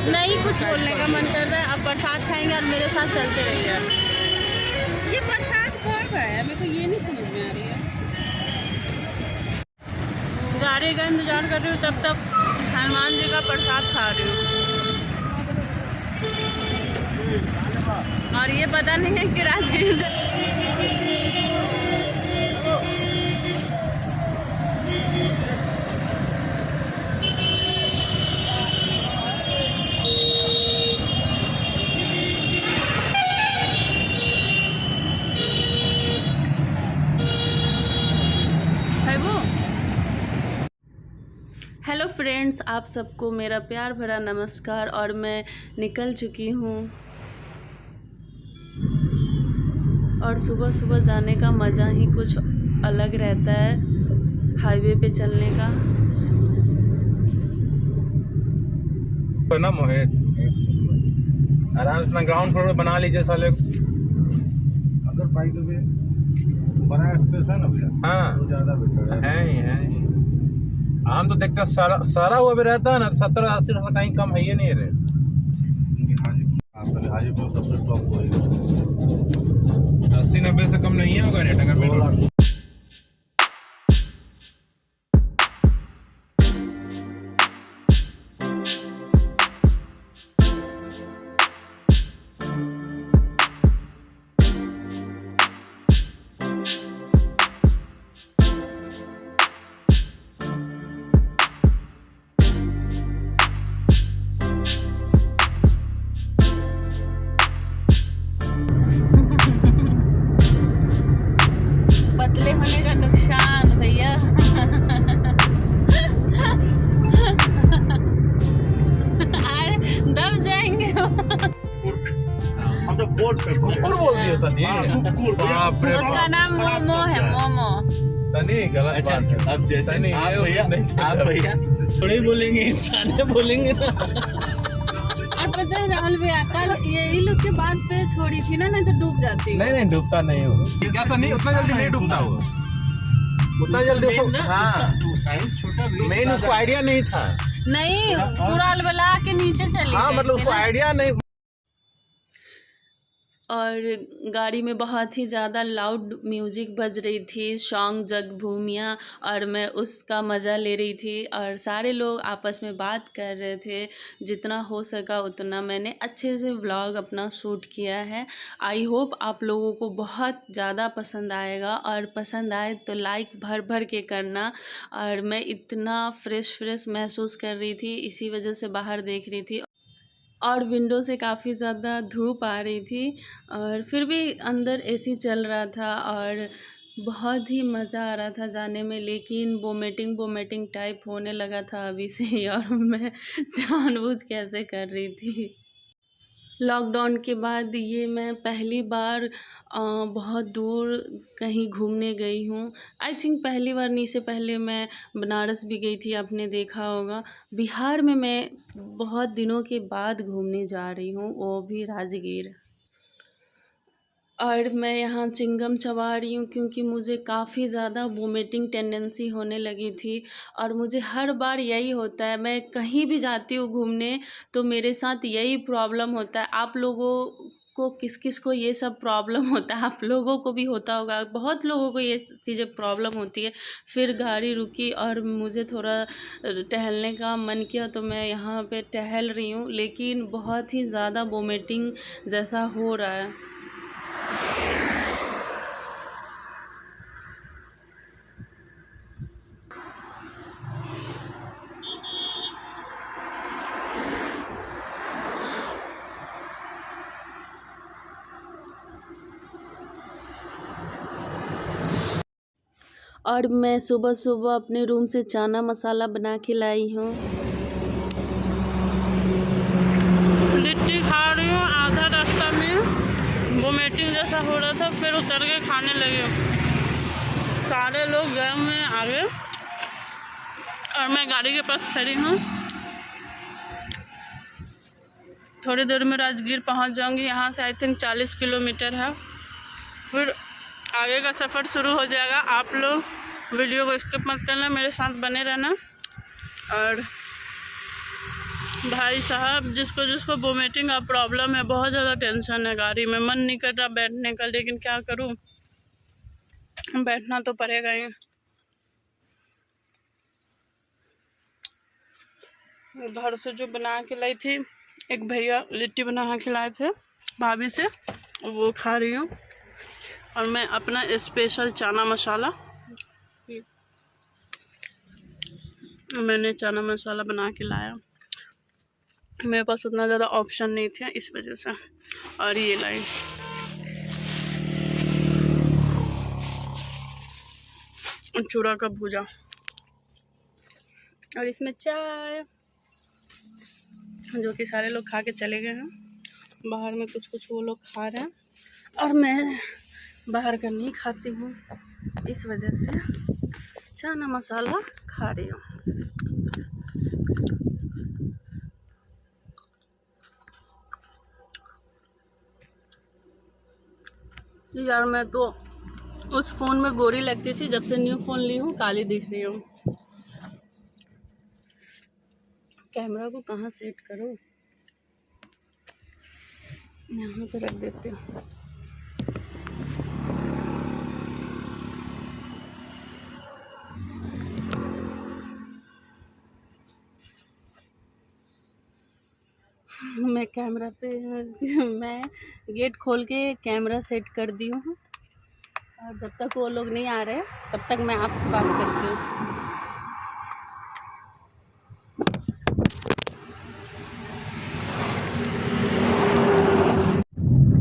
नहीं कुछ बोलने का मन कर रहा है। अब प्रसाद खाएंगे और मेरे साथ चलते रहिए। ये प्रसाद कौन का है, मेरे को ये नहीं समझ में आ रही है। गाड़ी का इंतजार कर रही हूँ, तब तक हनुमान जी का प्रसाद खा रही हूँ। और ये पता नहीं है कि राजगीर हेलो फ्रेंड्स, आप सबको मेरा प्यार भरा नमस्कार। और मैं निकल चुकी हूँ और सुबह सुबह जाने का मज़ा ही कुछ अलग रहता है हाईवे पे चलने का। ना मोहित, आराम से ग्राउंड फ्लोर बना लीजिए साले। अगर बाई द वे बड़ा स्पेस है ना भैया, हाँ तो ज़्यादा बेटर है ही है। हम तो देखते हैं सारा हुआ भी रहता है ना, 70-80 से कहीं कम है ही नहीं रहे। हाजीपुर सबसे टॉप होएगा, 80-90 से कम नहीं होगा रेट अगर 2 लाख। पतले होने का नुकसान भैया। दब जाएंगे। हम तो बोर्ड पे कुकुर बोल दिया सनी। कुकुर, बाप रे उसका नाम मोमो है, मोमो। सनी गलत बात है। अब जैसे सनी आप भैया थोड़े बोलेंगे, इंसान बोलेंगे ना। और पता है राहुल भैया, कल यही लोग के बात पे छोड़ी थी ना, नहीं तो डूब जाती। नहीं डूबता नहीं हो क्या सनी, उतना जल्दी नहीं डूबता हो, उतना जल्दी। हाँ साइज छोटा भी, मेन उसको आइडिया नहीं था। नहीं, पूरा अलबला के नीचे चली हाँ गई मतलब थी उसको ना। आइडिया नहीं। और गाड़ी में बहुत ही ज़्यादा लाउड म्यूजिक बज रही थी, सॉन्ग जगभूमियाँ, और मैं उसका मज़ा ले रही थी। और सारे लोग आपस में बात कर रहे थे। जितना हो सका उतना मैंने अच्छे से व्लॉग अपना शूट किया है। आई होप आप लोगों को बहुत ज़्यादा पसंद आएगा, और पसंद आए तो लाइक भर भर के करना। और मैं इतना फ्रेश महसूस कर रही थी, इसी वजह से बाहर देख रही थी। और विंडो से काफ़ी ज़्यादा धूप आ रही थी, और फिर भी अंदर एसी चल रहा था और बहुत ही मज़ा आ रहा था जाने में। लेकिन वोमिटिंग टाइप होने लगा था अभी से ही, और मैं जानबूझ के ऐसे कर रही थी। लॉकडाउन के बाद ये मैं पहली बार बहुत दूर कहीं घूमने गई हूँ। आई थिंक पहली बार नहीं, से पहले मैं बनारस भी गई थी, आपने देखा होगा। बिहार में मैं बहुत दिनों के बाद घूमने जा रही हूँ, वो भी राजगीर। और मैं यहाँ चिंगम चबा रही हूँ क्योंकि मुझे काफ़ी ज़्यादा वोमिटिंग टेंडेंसी होने लगी थी। और मुझे हर बार यही होता है, मैं कहीं भी जाती हूँ घूमने तो मेरे साथ यही प्रॉब्लम होता है। आप लोगों आपको किस किस को ये सब प्रॉब्लम होता है, आप लोगों को भी होता होगा, बहुत लोगों को ये चीज़ें प्रॉब्लम होती है। फिर गाड़ी रुकी और मुझे थोड़ा टहलने का मन किया तो मैं यहाँ पे टहल रही हूँ, लेकिन बहुत ही ज़्यादा वोमिटिंग जैसा हो रहा है। और मैं सुबह सुबह अपने रूम से चना मसाला बना के लाई हूँ। लिट्टी खा रही हूँ। आधा रास्ता में वोमिटिंग जैसा हो रहा था, फिर उतर के खाने लगे। सारे लोग गए हुए आगे और मैं गाड़ी के पास खड़ी हूँ। थोड़ी देर में राजगीर पहुँच जाऊँगी। यहाँ से आई थिंक 40 किलोमीटर है। फिर आगे का सफ़र शुरू हो जाएगा। आप लोग वीडियो को स्किप मत करना, मेरे साथ बने रहना। और भाई साहब, जिसको जिसको वोमिटिंग का प्रॉब्लम है, बहुत ज़्यादा टेंशन है गाड़ी में, मन नहीं कर रहा बैठने का, लेकिन क्या करूं, बैठना तो पड़ेगा ही। घर से जो बना के लाई थी, एक भैया लिट्टी बना के लाए थे भाभी से, वो खा रही हूँ। और मैं अपना स्पेशल चना मसाला, मैंने चना मसाला बना के लाया। मेरे पास उतना ज़्यादा ऑप्शन नहीं था, इस वजह से। और ये लाई चूड़ा का भूजा, और इसमें चाय, जो कि सारे लोग खा के चले गए हैं। बाहर में कुछ कुछ वो लोग खा रहे हैं, और मैं बाहर का नहीं खाती हूँ, इस वजह से चना मसाला खा रही हूँ। यार मैं तो उस फ़ोन में गोरी लगती थी, जब से न्यू फ़ोन ली हूँ काली दिख रही हूँ। कैमरा को कहाँ सेट करूँ, यहाँ पे रख देती हूँ। मैं कैमरा पे मैं गेट खोल के कैमरा सेट कर दी हूँ, और जब तक वो लोग नहीं आ रहे तब तक मैं आपसे बात करती हूँ।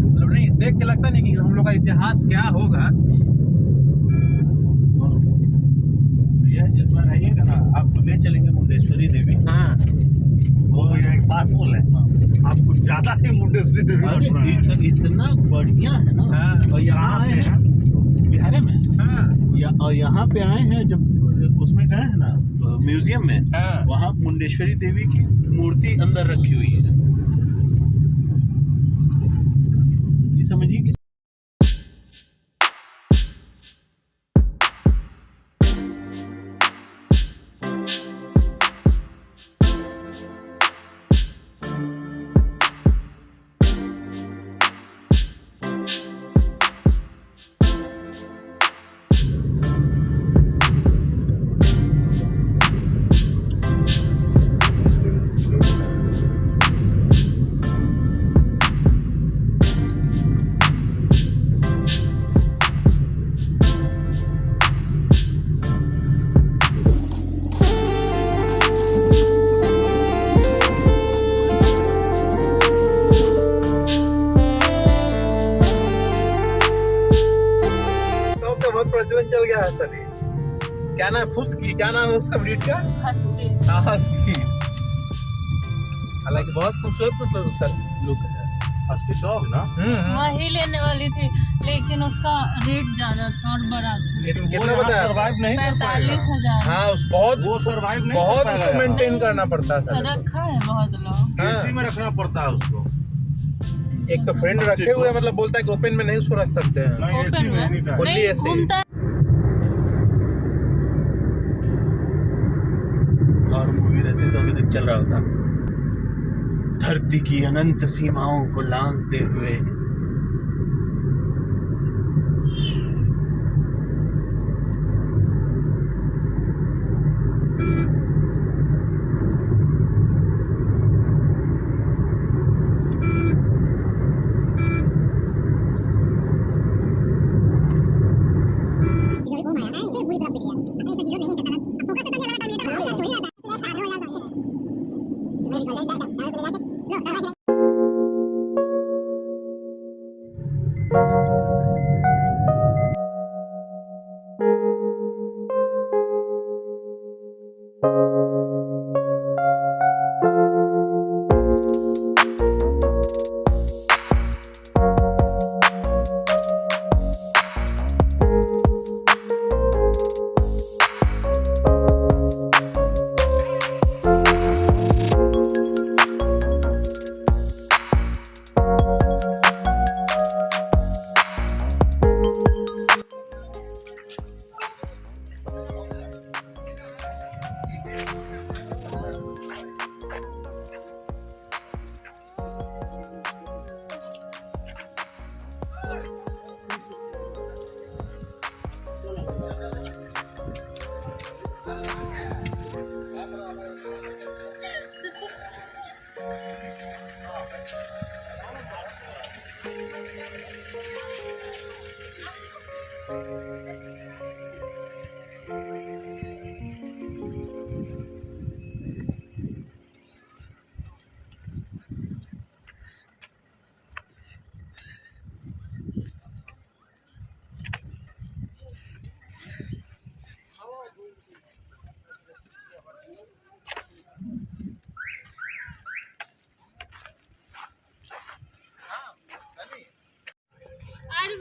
मतलब नहीं देख के लगता नहीं कि हम लोग का इतिहास क्या होगा। भैया जिस बार आइएगा ना, आपको ले चलेंगे मुंडेश्वरी देवी। हाँ, वो भैया एक बात बोल है, आपको ज्यादा ही मुंडेश्वरी देवी इतना बढ़िया है ना। हाँ, और यहाँ आए हैं बिहार में। हाँ, और यहाँ पे आए हैं, जब उसमें गए हैं ना म्यूजियम में, हाँ। वहाँ मुंडेश्वरी देवी की मूर्ति अंदर रखी हुई है। ये समझिए कि बहुत प्रचलन चल गया है सर। क्या नाम है? फुस्की, क्या नाम है उसका ब्रीड का? हस्की। हाँ, हस्की। हालांकि बहुत खूबसूरत मतलब उसका लुक है। हस्की डॉग ना। वही लेने वाली थी, लेकिन उसका रेट ज्यादा था और बड़ा था। लेकिन कितना बताया? सर्वाइव नहीं कर पाएगा। 45,000। हाँ, उस बहुत वो सर्वाइव नहीं बहुत कर पाएगा। उसको मेंटेन करना पड़ता था। रखा है बहुत लोग। हाँ। एसी में रखना पड़ता है उसको। एक तो फ्रेंड रखे हुए, मतलब बोलता है कि ओपन में नहीं उसको रख सकते हैं। नहीं, ओपन एसी में में नहीं था। Only नहीं ऐसे। घूमता है। और मूवी रहती तो अभी तक चल रहा होता। धरती की अनंत सीमाओं को लांघते हुए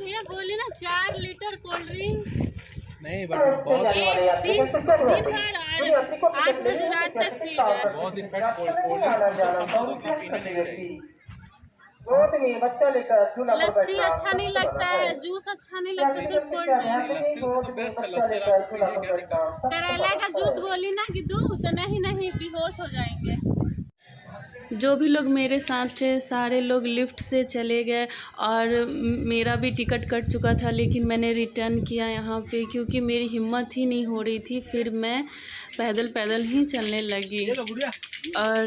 भैया बोले ना 4 लीटर कोल्ड ड्रिंक नहीं बट बहुत एक दिन भर 8 बजे रात तक पी गए। बहुत ही फैट कोल्ड लस्सी अच्छा नहीं लगता है, जूस अच्छा नहीं लगता, सिर्फ कोल्ड ड्रिंक। करेला का जूस बोली ना कि दूध तो नहीं बेहोश हो जाएंगे। जो भी लोग मेरे साथ थे सारे लोग लिफ्ट से चले गए और मेरा भी टिकट कट चुका था, लेकिन मैंने रिटर्न किया यहाँ पे क्योंकि मेरी हिम्मत ही नहीं हो रही थी। फिर मैं पैदल ही चलने लगी और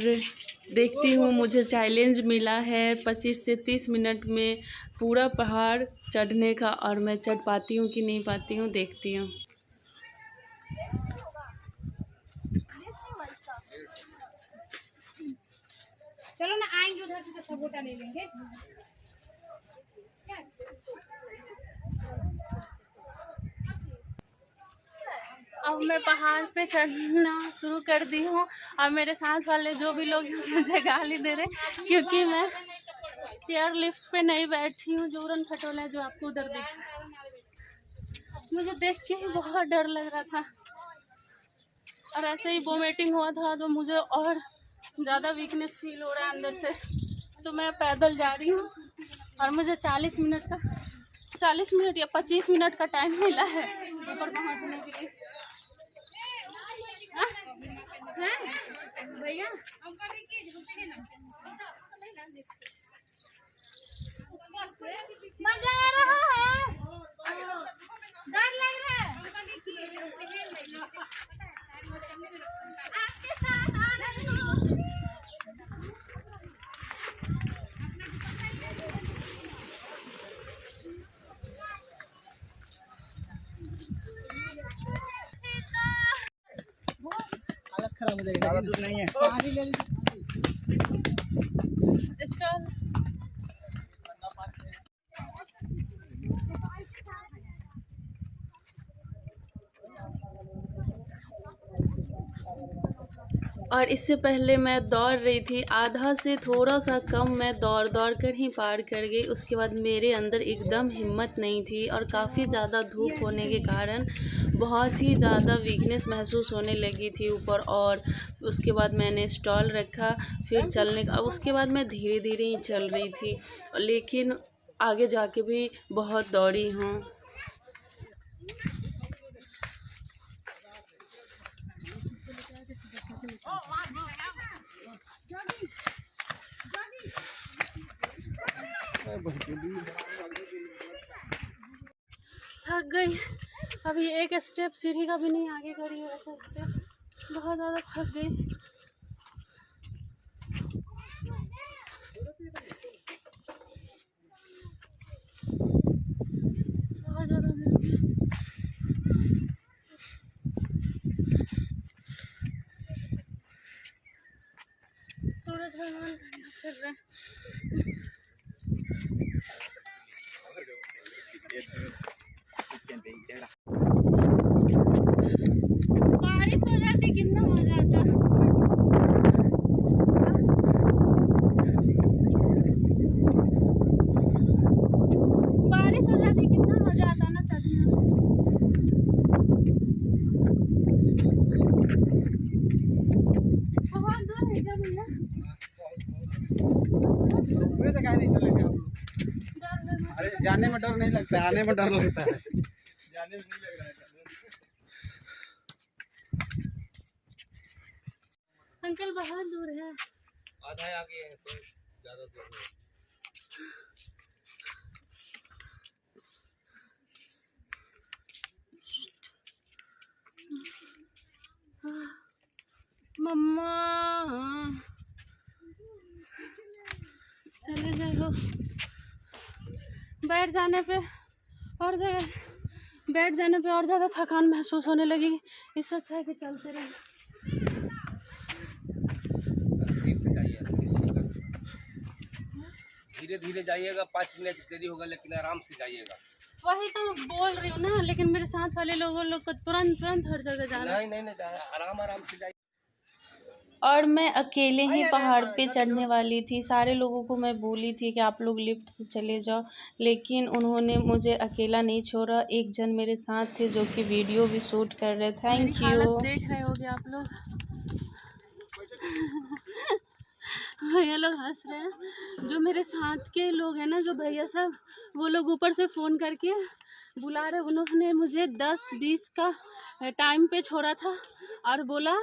देखती हूँ मुझे चैलेंज मिला है 25 से 30 मिनट में पूरा पहाड़ चढ़ने का, और मैं चढ़ पाती हूँ कि नहीं पाती हूँ देखती हूँ। चलो ना, आएंगे उधर से तो सपोटा ले लेंगे। अब मैं पहाड़ पे चढ़ना शुरू कर दी हूँ और मेरे साथ वाले जो भी लोग मुझे गाली दे रहे क्योंकि मैं चेयर लिफ्ट पे नहीं बैठी हूँ। जोरन खटोला है जो आपको उधर दिखा, मुझे देख के ही बहुत डर लग रहा था और ऐसे ही वोमिटिंग हुआ था तो मुझे और ज़्यादा वीकनेस फील हो रहा है अंदर से। तो मैं पैदल जा रही हूँ और मुझे 40 मिनट या 25 मिनट का टाइम मिला है ऊपर पहुँचने के लिए। भैया मजा आ रहा है, डर लग रहा है। आपके साथ आ रही हूँ। हालत खराब हो जाएगी, ज़्यादा दूर नहीं है। पानी ले लीजिए। स्टॉल और इससे पहले मैं दौड़ रही थी, आधा से थोड़ा सा कम मैं दौड़ कर ही पार कर गई। उसके बाद मेरे अंदर एकदम हिम्मत नहीं थी और काफ़ी ज़्यादा धूप होने के कारण बहुत ही ज़्यादा वीकनेस महसूस होने लगी थी ऊपर। और उसके बाद मैंने स्टॉल रखा, फिर चलने का। उसके बाद मैं धीरे धीरे ही चल रही थी, लेकिन आगे जाके भी बहुत दौड़ी हूँ। थक गई, अभी एक स्टेप सीढ़ी का भी नहीं आगे खड़ी हो सकते, बहुत ज़्यादा थक गई। बहुत ज़्यादा सूरज भगवान कर रहे हैं। बारिश हो जाती कितना मजा आता। बारिश हो जाती कितना मजा आता ना चढ़ने में। बहुत दूर है क्या भैया? कोई जगह नहीं चलेंगे हम लोग। अरे जाने में डर नहीं लगता है, आने में डर लगता है। जाने में नहीं लग रहा है। अंकल बहुत दूर है, आधा आगे है तो ज़्यादा दूर नहीं। मम्मा चले जाओ। बैठ जाने पे और ज़्यादा थकान महसूस होने लगी। इससे अच्छा है कि चलते रहे। धीरे धीरे जाइएगा, 5 मिनट देरी होगा लेकिन आराम से जाइएगा। वही तो बोल रही हूँ ना, लेकिन मेरे साथ वाले लोग को तुरंत हर जगह जाना। नहीं आराम से जाइए। और मैं अकेले ही पहाड़ पे चढ़ने वाली थी। सारे लोगों को मैं बोली थी कि आप लोग लिफ्ट से चले जाओ, लेकिन उन्होंने मुझे अकेला नहीं छोड़ा। एक जन मेरे साथ थे जो कि वीडियो भी शूट कर रहे। Thank you. देख रहे होगे आप लोग, भैया लोग हंस रहे हैं। जो मेरे साथ के लोग हैं ना, जो भैया सब, वो लोग ऊपर से फ़ोन करके बुला रहे। उन्होंने मुझे 10-20 का टाइम पे छोड़ा था और बोला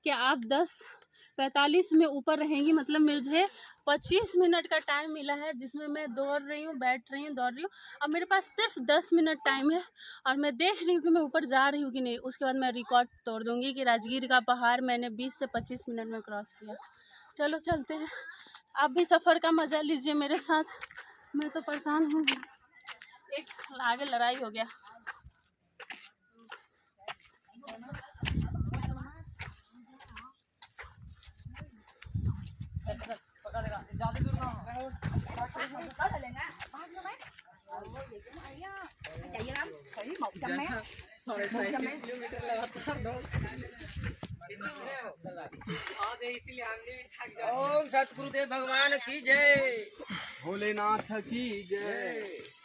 कि आप 10:45 में ऊपर रहेंगी। मतलब मुझे 25 मिनट का टाइम मिला है, जिसमें मैं दौड़ रही हूँ, बैठ रही हूँ, दौड़ रही हूँ। अब मेरे पास सिर्फ 10 मिनट टाइम है और मैं देख रही हूँ कि मैं ऊपर जा रही हूँ कि नहीं। उसके बाद मैं रिकॉर्ड तोड़ दूँगी कि राजगीर का पहाड़ मैंने 20 से 25 मिनट में क्रॉस किया। चलो चलते हैं, आप भी सफ़र का मज़ा लीजिए मेरे साथ। मैं तो परेशान हूँ, एक आगे लड़ाई हो गया। ओम सतगुरुदेव भगवान की जय। भोलेनाथ की जय।